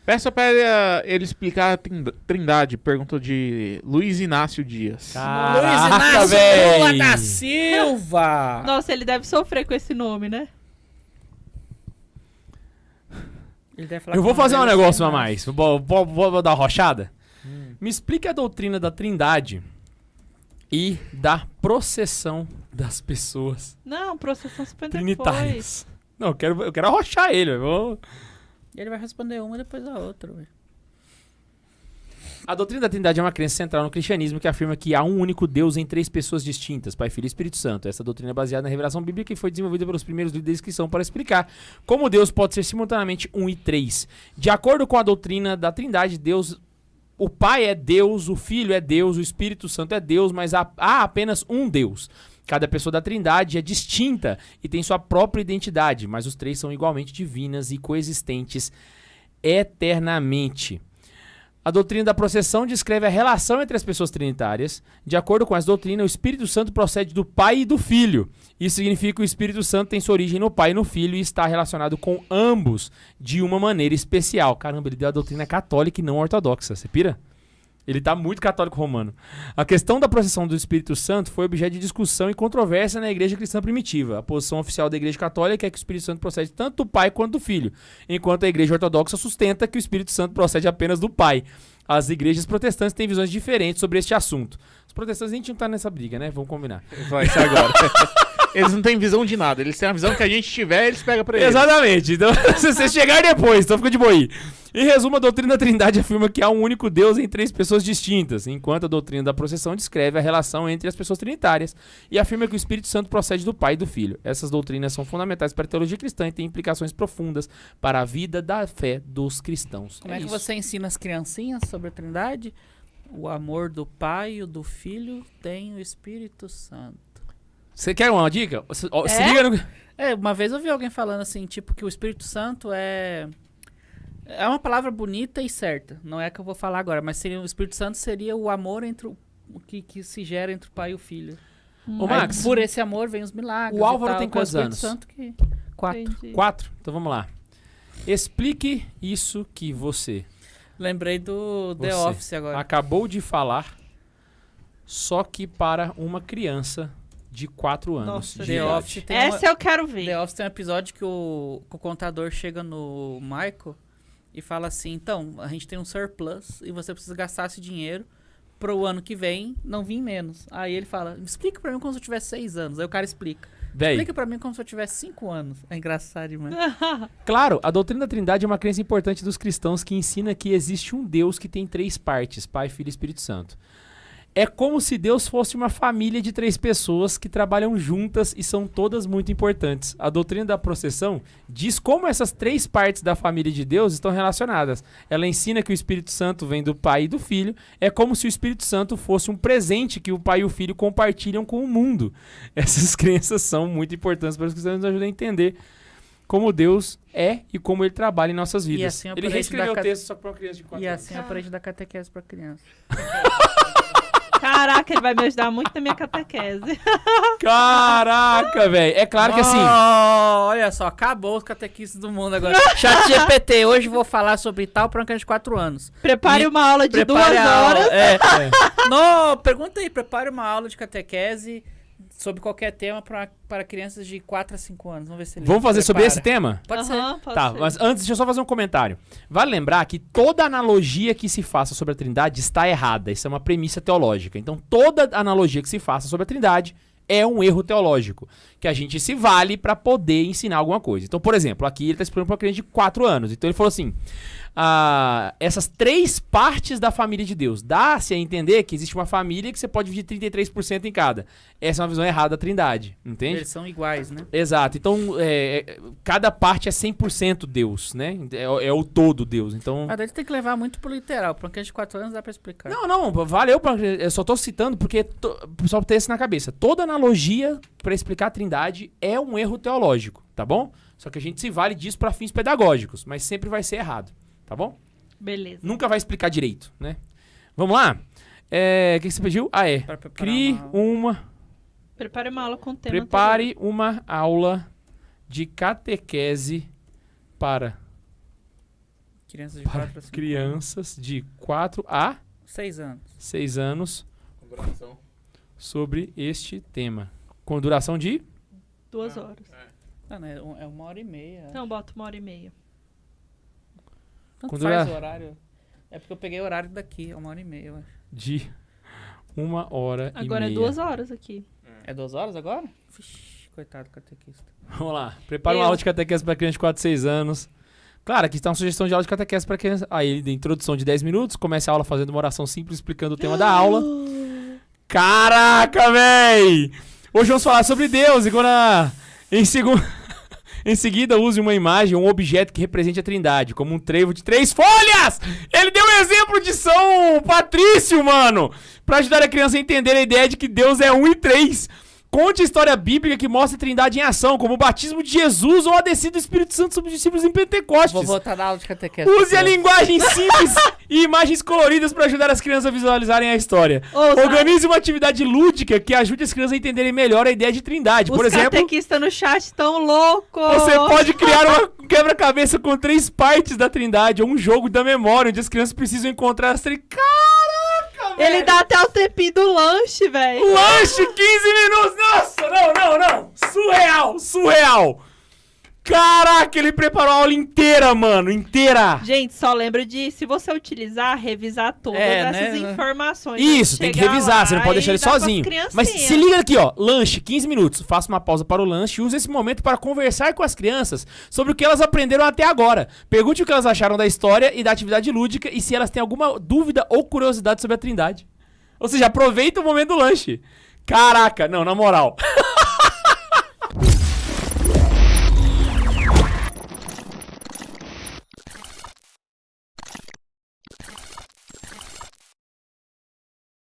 Peça para ele explicar a trindade. Pergunta de Luiz Inácio Dias. Luiz Inácio Lula da Silva! Nossa, ele deve sofrer com esse nome, né? Ele deve falar Eu vou com fazer um ele negócio a assim, mais. Vou dar uma rochada? Me explique a doutrina da trindade e da processão das pessoas Não, processão super depois. trinitárias. Não, eu quero arrochar ele. Ele vai responder uma depois da outra. Ué. A doutrina da trindade é uma crença central no cristianismo que afirma que há um único Deus em 3 pessoas distintas, Pai, Filho e Espírito Santo. Essa doutrina é baseada na revelação bíblica e foi desenvolvida pelos primeiros líderes cristãos para explicar como Deus pode ser simultaneamente 1 e 3. De acordo com a doutrina da trindade, Deus, o Pai é Deus, o Filho é Deus, o Espírito Santo é Deus, mas há apenas um Deus. Cada pessoa da trindade é distinta e tem sua própria identidade, mas os 3 são igualmente divinas e coexistentes eternamente. A doutrina da processão descreve a relação entre as pessoas trinitárias. De acordo com essa doutrina, o Espírito Santo procede do Pai e do Filho. Isso significa que o Espírito Santo tem sua origem no Pai e no Filho e está relacionado com ambos de uma maneira especial. Caramba, ele deu a doutrina católica e não ortodoxa. Você pira? Ele tá muito católico romano. A questão da processão do Espírito Santo foi objeto de discussão e controvérsia na igreja cristã primitiva. A posição oficial da igreja católica é que o Espírito Santo procede tanto do Pai quanto do Filho, enquanto a igreja ortodoxa sustenta que o Espírito Santo procede apenas do Pai. As igrejas protestantes têm visões diferentes sobre este assunto. Os protestantes nem tinham que estar nessa briga, né? Vamos combinar. Vai ser agora. Eles não têm visão de nada. Eles têm a visão que a gente tiver, eles pegam pra eles. Exatamente. Então, se você chegar depois, então fica de boa aí. Em resumo, a doutrina da trindade afirma que há um único Deus em 3 pessoas distintas, enquanto a doutrina da processão descreve a relação entre as pessoas trinitárias e afirma que o Espírito Santo procede do Pai e do Filho. Essas doutrinas são fundamentais para a teologia cristã e têm implicações profundas para a vida da fé dos cristãos. Como é que isso. você ensina as criancinhas sobre a trindade? O amor do Pai e do Filho tem o Espírito Santo. Você quer uma dica? Se liga no... Uma vez eu vi alguém falando assim, tipo, que o Espírito Santo é uma palavra bonita e certa. Não é a que eu vou falar agora, mas o Espírito Santo seria o amor entre o que se gera entre o Pai e o Filho. Ô, Max, Por esse amor vem os milagres. o Álvaro e tal, tem que é o quantos Espírito anos? Santo que... 4. Entendi. 4? Então vamos lá. Explique isso que você Lembrei do The Você Office agora. acabou de falar, só que para uma criança de 4 anos Nossa, de The idade. Office tem Essa eu quero ver. The Office tem um episódio que o contador chega no Michael e fala assim, então, a gente tem um surplus e você precisa gastar esse dinheiro pro ano que vem não vir menos. Aí ele fala, explica pra mim como se eu tivesse 6 anos. Aí o cara explica. Véi, Explica pra mim como se eu tivesse 5 anos. É engraçado demais. claro, a doutrina da trindade é uma crença importante dos cristãos que ensina que existe um Deus que tem 3 partes, Pai, Filho e Espírito Santo. É como se Deus fosse uma família de 3 pessoas que trabalham juntas e são todas muito importantes. A doutrina da processão diz como essas 3 partes da família de Deus estão relacionadas. Ela ensina que o Espírito Santo vem do Pai e do Filho. É como se o Espírito Santo fosse um presente que o Pai e o Filho compartilham com o mundo. Essas crenças são muito importantes para os cristãos, nos ajudam a entender como Deus é e como ele trabalha em nossas vidas. assim eu Ele aprendi reescreveu o da texto só para uma criança de 4 E anos. assim eu aprendi da catequese pra criança. Caraca, ele vai me ajudar muito na minha catequese. Caraca, velho. É claro que assim... Olha só, acabou os catequistas do mundo agora. Chat GPT, hoje vou falar sobre tal pra uma criança de 4 anos. Prepare uma aula de 2 Prepare a aula. horas. Não, pergunta aí, prepare uma aula de catequese sobre qualquer tema para crianças de 4 a 5 anos. Vamos ver se ele Vamos fazer sobre esse prepara. tema? Pode ser. Aham, pode Tá, ser. mas antes, deixa eu só fazer um comentário. Vale lembrar que toda analogia que se faça sobre a Trindade está errada. Isso é uma premissa teológica. Então, toda analogia que se faça sobre a Trindade é um erro teológico, que a gente se vale para poder ensinar alguma coisa. Então, por exemplo, aqui ele está explicando para uma criança de 4 anos. Então, ele falou assim, essas 3 partes da família de Deus. Dá-se a entender que existe uma família que você pode dividir 33% em cada. Essa é uma visão errada da Trindade, entende? Eles são iguais, né? Exato. Então, cada parte é 100% Deus, né? É o todo Deus. Então... Mas daí tem que levar muito pro literal. Pra uma criança de 4 anos dá pra explicar. Não, valeu. Eu só tô citando porque o pessoal tem isso na cabeça. Toda analogia para explicar a Trindade é um erro teológico, tá bom? Só que a gente se vale disso para fins pedagógicos, mas sempre vai ser errado, tá bom? Beleza. Nunca vai explicar direito, né? Vamos lá? O que você pediu? Pra preparar Crie Prepare uma aula com o tema Prepare uma aula de catequese para Crianças de para 4 a 5 crianças de 4 a 6 anos. 6 anos Com duração. sobre este tema. Com duração de... 2 horas. Não, é 1h30. Então bota 1h30. Tanto quando faz é- o horário. É porque eu peguei o horário daqui, é 1h30, eu acho. De 1h30. Agora é 2 horas aqui. É 2 horas agora? Vixe, coitado do catequista. Vamos lá. Prepara uma Eu. aula de catequese para criança de 4 a 6 anos. Claro, aqui está uma sugestão de aula de catequese para criança. Aí, de introdução de 10 minutos. Começa a aula fazendo uma oração simples, explicando o tema da aula. Caraca, véi! Hoje vamos falar sobre Deus. E quando em seguida, use uma imagem ou um objeto que represente a Trindade, como um trevo de 3 folhas! Ele deu um exemplo de São Patrício, mano! Para ajudar a criança a entender a ideia de que Deus é 1 e 3. Conte a história bíblica que mostra a Trindade em ação, como o batismo de Jesus ou a descida do Espírito Santo sobre os discípulos em Pentecostes. Vou voltar na aula de catequese. Use a linguagem simples e imagens coloridas para ajudar as crianças a visualizarem a história. Organize uma atividade lúdica que ajude as crianças a entenderem melhor a ideia de Trindade. Por Os exemplo, catequistas no chat estão loucos. você pode criar um quebra-cabeça com 3 partes da Trindade ou um jogo da memória onde as crianças precisam encontrar as 3. Caraca, velho! Ele dá até o tempinho do lanche, velho. Lanche 15 minutos! Nossa, não! Surreal! Caraca, ele preparou a aula inteira, mano, inteira! Gente, só lembra de, se você utilizar, revisar todas essas informações. Isso, tem que Chegar revisar, lá você não pode deixar ele e dar pras sozinho. criancinhas. Mas se liga aqui, ó, lanche, 15 minutos. Faça uma pausa para o lanche e use esse momento para conversar com as crianças sobre o que elas aprenderam até agora. Pergunte o que elas acharam da história e da atividade lúdica e se elas têm alguma dúvida ou curiosidade sobre a Trindade. Ou seja, aproveita o momento do lanche. Caraca, não, na moral.